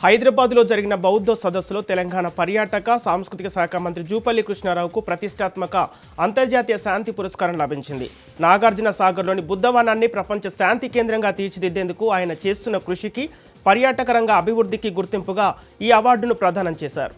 హైదరాబాద్లో జరిగిన బౌద్ధ సదస్సులో తెలంగాణ పర్యాటక సాంస్కృతిక శాఖ మంత్రి జూపల్లి కృష్ణారావుకు ప్రతిష్టాత్మక అంతర్జాతీయ శాంతి పురస్కారం లభించింది. నాగార్జున సాగర్లోని బుద్ధవనాన్ని ప్రపంచ శాంతి కేంద్రంగా తీర్చిదిద్దేందుకు ఆయన చేస్తున్న కృషికి, పర్యాటక రంగ అభివృద్ధికి గుర్తింపుగా ఈ అవార్డును ప్రదానం చేశారు.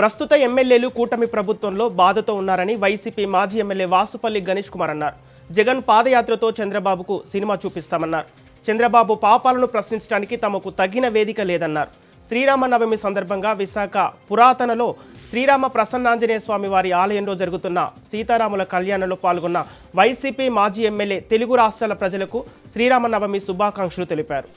ప్రస్తుత ఎమ్మెల్యేలు కూటమి ప్రభుత్వంలో బాధతో ఉన్నారని వైసీపీ మాజీ ఎమ్మెల్యే వాసుపల్లి గణేష్ కుమార్ అన్నారు. జగన్ పాదయాత్రతో చంద్రబాబుకు సినిమా చూపిస్తామన్నారు. చంద్రబాబు పాపాలను ప్రశ్నించడానికి తమకు తగిన వేదిక లేదన్నారు. శ్రీరామనవమి సందర్భంగా విశాఖ పురాతనలో శ్రీరామ ప్రసన్నాంజనేయ స్వామి వారి ఆలయంలో జరుగుతున్న సీతారాముల కళ్యాణంలో పాల్గొన్న వైసీపీ మాజీ ఎమ్మెల్యే తెలుగు రాష్ట్రాల ప్రజలకు శ్రీరామనవమి శుభాకాంక్షలు తెలిపారు.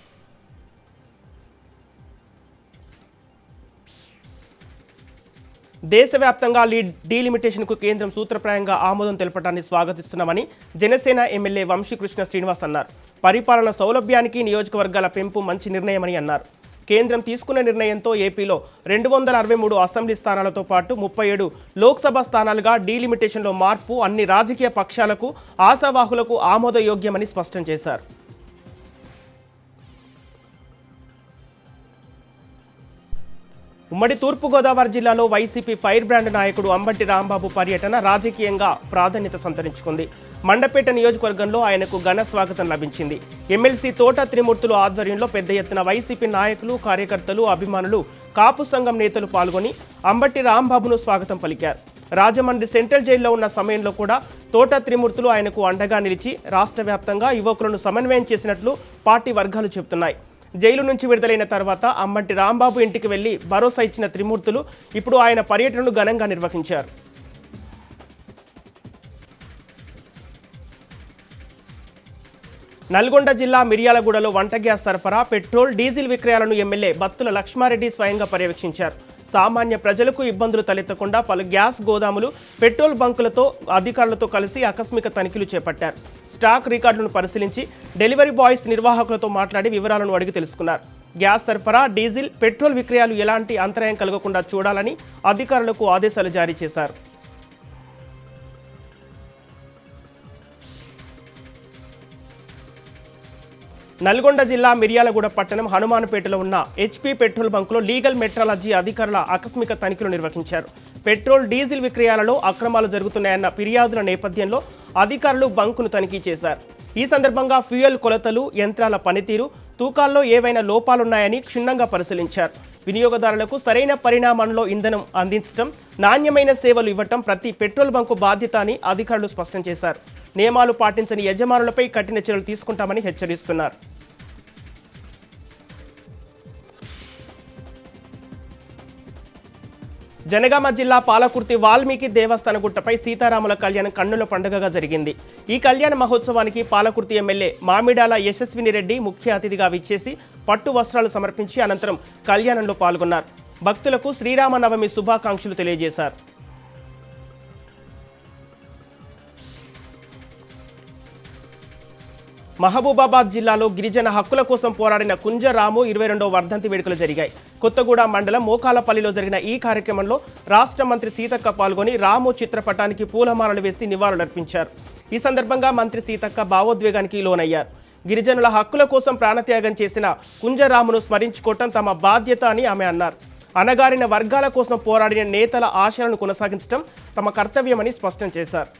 దేశవ్యాప్తంగా డీలిమిటేషన్కు కేంద్రం సూత్రప్రాయంగా ఆమోదం తెలపడాన్ని స్వాగతిస్తున్నామని జనసేన ఎమ్మెల్యే వంశీకృష్ణ శ్రీనివాస్ అన్నారు. పరిపాలన సౌలభ్యానికి నియోజకవర్గాల పెంపు మంచి నిర్ణయమని అన్నారు. కేంద్రం తీసుకున్న నిర్ణయంతో ఏపీలో 263 అసెంబ్లీ స్థానాలతో పాటు 37 లోక్సభ స్థానాలుగా డీలిమిటేషన్లో మార్పు అన్ని రాజకీయ పక్షాలకు, ఆశావాహులకు ఆమోదయోగ్యమని స్పష్టం చేశారు. ఉమ్మడి తూర్పుగోదావరి జిల్లాలో వైసీపీ ఫైర్ బ్రాండ్ నాయకుడు అంబటి రాంబాబు పర్యటన రాజకీయంగా ప్రాధాన్యత సంతరించుకుంది. మండపేట నియోజకవర్గంలో ఆయనకు ఘన స్వాగతం లభించింది. ఎమ్మెల్సీ తోట త్రిమూర్తులు ఆధ్వర్యంలో పెద్ద ఎత్తున వైసీపీ నాయకులు, కార్యకర్తలు, అభిమానులు, కాపు సంఘం నేతలు పాల్గొని అంబటి రాంబాబును స్వాగతం పలికారు. రాజమండ్రి సెంట్రల్ జైల్లో ఉన్న సమయంలో కూడా తోట త్రిమూర్తులు ఆయనకు అండగా నిలిచి రాష్ట్ర వ్యాప్తంగా యువకులను సమన్వయం చేసినట్లు పార్టీ వర్గాలు చెబుతున్నాయి. జైలు నుంచి విడుదలైన తర్వాత అంబటి రాంబాబు ఇంటికి వెళ్లి భరోసా ఇచ్చిన త్రిమూర్తులు ఇప్పుడు ఆయన పర్యటనను ఘనంగా నిర్వహించారు. నల్గొండ జిల్లా మిర్యాలగూడలో వంట గ్యాస్ సరఫరా, పెట్రోల్, డీజిల్ విక్రయాలను ఎమ్మెల్యే బత్తుల లక్ష్మారెడ్డి స్వయంగా పర్యవేక్షించారు. సామాన్య ప్రజలకు ఇబ్బందులు తలెత్తకుండా పలు గ్యాస్ గోదాములు, పెట్రోల్ బంకులతో అధికారులతో కలిసి ఆకస్మిక తనిఖీలు చేపట్టారు. స్టాక్ రికార్డులను పరిశీలించి డెలివరీ బాయ్స్, నిర్వాహకులతో మాట్లాడి వివరాలను అడిగి తెలుసుకున్నారు. గ్యాస్ సరఫరా, డీజిల్, పెట్రోల్ విక్రయాలు ఎలాంటి అంతరాయం కలగకుండా చూడాలని అధికారులకు ఆదేశాలు జారీ చేశారు. నల్గొండ జిల్లా మిర్యాలగూడ పట్టణం హనుమాన్పేటలో ఉన్న హెచ్పీ పెట్రోల్ బంకులో లీగల్ మెట్రాలజీ అధికారుల ఆకస్మిక తనిఖీలు నిర్వహించారు. పెట్రోల్, డీజిల్ విక్రయాలలో అక్రమాలు జరుగుతున్నాయన్న ఫిర్యాదుల నేపథ్యంలో అధికారులు బంకును తనిఖీ చేశారు. ఈ సందర్భంగా ఫ్యూయల్ కొలతలు, యంత్రాల పనితీరు, తూకాల్లో ఏవైనా లోపాలున్నాయని క్షుణ్ణంగా పరిశీలించారు. వినియోగదారులకు సరైన పరిమాణంలో ఇంధనం అందించడం, నాణ్యమైన సేవలు ఇవ్వటం ప్రతి పెట్రోల్ బంకు బాధ్యత అని అధికారులు స్పష్టం చేశారు. నియమాలు పాటించని యజమానులపై కఠిన చర్యలు తీసుకుంటామని హెచ్చరిస్తున్నారు. జనగామ జిల్లా పాలకుర్తి వాల్మీకి దేవస్థాన గుట్టపై సీతారాముల కళ్యాణం కన్నుల పండుగగా జరిగింది. ఈ కళ్యాణ మహోత్సవానికి పాలకుర్తి ఎమ్మెల్యే మామిడాల యశస్విని రెడ్డి ముఖ్య అతిథిగా విచ్చేసి పట్టు వస్త్రాలు సమర్పించి అనంతరం కళ్యాణంలో పాల్గొన్నారు. భక్తులకు శ్రీరామనవమి శుభాకాంక్షలు తెలియజేశారు. మహబూబాబాద్ జిల్లాలో గిరిజన హక్కుల కోసం పోరాడిన కుంజ రాము 22వ వర్ధంతి వేడుకలు జరిగాయి. కొత్తగూడ మండలం మోకాలపల్లిలో జరిగిన ఈ కార్యక్రమంలో రాష్ట్ర మంత్రి సీతక్క పాల్గొని రాము చిత్రపటానికి పూలమాలలు వేసి నివాళులర్పించారు. ఈ సందర్భంగా మంత్రి సీతక్క భావోద్వేగానికి లోనయ్యారు. గిరిజనుల హక్కుల కోసం ప్రాణత్యాగం చేసిన కుంజరామును స్మరించుకోవటం తమ బాధ్యత అని ఆమె అన్నారు. అణగారిన వర్గాల కోసం పోరాడిన నేతల ఆశలను కొనసాగించడం తమ కర్తవ్యమని స్పష్టం చేశారు.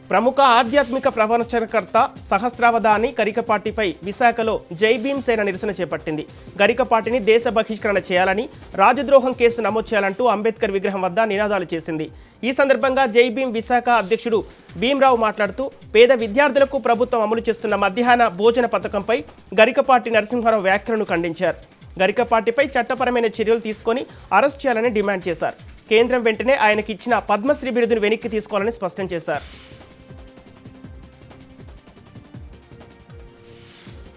ప్రముఖ ఆధ్యాత్మిక ప్రవచనకర్త సహస్రావధాని గరికపాటిపై విశాఖలో జై భీమ్ సేన నిరసన చేపట్టింది. గరికపాటిని దేశ బహిష్కరణ చేయాలని, రాజద్రోహం కేసు నమోదు చేయాలంటూ అంబేద్కర్ విగ్రహం వద్ద నినాదాలు చేసింది. ఈ సందర్భంగా జై భీమ్ విశాఖ అధ్యక్షుడు భీమ్రావు మాట్లాడుతూ పేద విద్యార్థులకు ప్రభుత్వం అమలు చేస్తున్న మధ్యాహ్న భోజన పథకంపై గరికపాటి నరసింహారావు వ్యాఖ్యలను ఖండించారు. గరికపాటిపై చట్టపరమైన చర్యలు తీసుకొని అరెస్ట్ చేయాలని డిమాండ్ చేశారు. కేంద్రం వెంటనే ఆయనకి ఇచ్చిన పద్మశ్రీ బిరుదును వెనక్కి తీసుకోవాలని స్పష్టం చేశారు.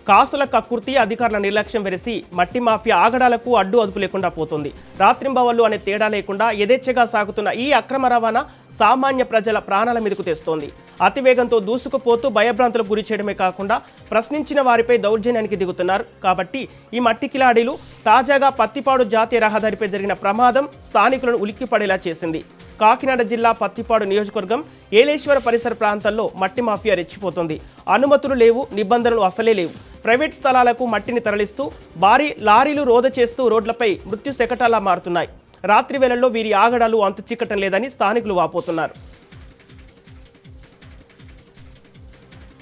కాసుల కక్కుర్తి, అధికారుల నిర్లక్ష్యం వెరిసి మట్టి మాఫియా ఆగడాలకు అడ్డు అదుపు లేకుండా పోతుంది. రాత్రింబవళ్లు అనే తేడా లేకుండా యథేచ్ఛగా సాగుతున్న ఈ అక్రమ రవాణా సామాన్య ప్రజల ప్రాణాల మీదకు తెస్తోంది. అతివేగంతో దూసుకుపోతూ భయభ్రాంతులకు గురి చేయడమే కాకుండా ప్రశ్నించిన వారిపై దౌర్జన్యానికి దిగుతున్నారు. కాబట్టి ఈ మట్టి కిలాడీలు తాజాగా పత్తిపాడు జాతీయ రహదారిపై జరిగిన ప్రమాదం స్థానికులను ఉలిక్కిపడేలా చేసింది. కాకినాడ జిల్లా పత్తిపాడు నియోజకవర్గం ఏలేశ్వర పరిసర ప్రాంతాల్లో మట్టి మాఫియా రెచ్చిపోతుంది. అనుమతులు లేవు, నిబంధనలు అసలే లేవు. ప్రైవేట్ స్థలాలకు మట్టిని తరలిస్తూ భారీ లారీలు రోద చేస్తూ రోడ్లపై మృత్యు శకటాలా మారుతున్నాయి. రాత్రి వేళల్లో వీరి ఆగడాలు అంతు చిక్కటం లేదని స్థానికులు వాపోతున్నారు.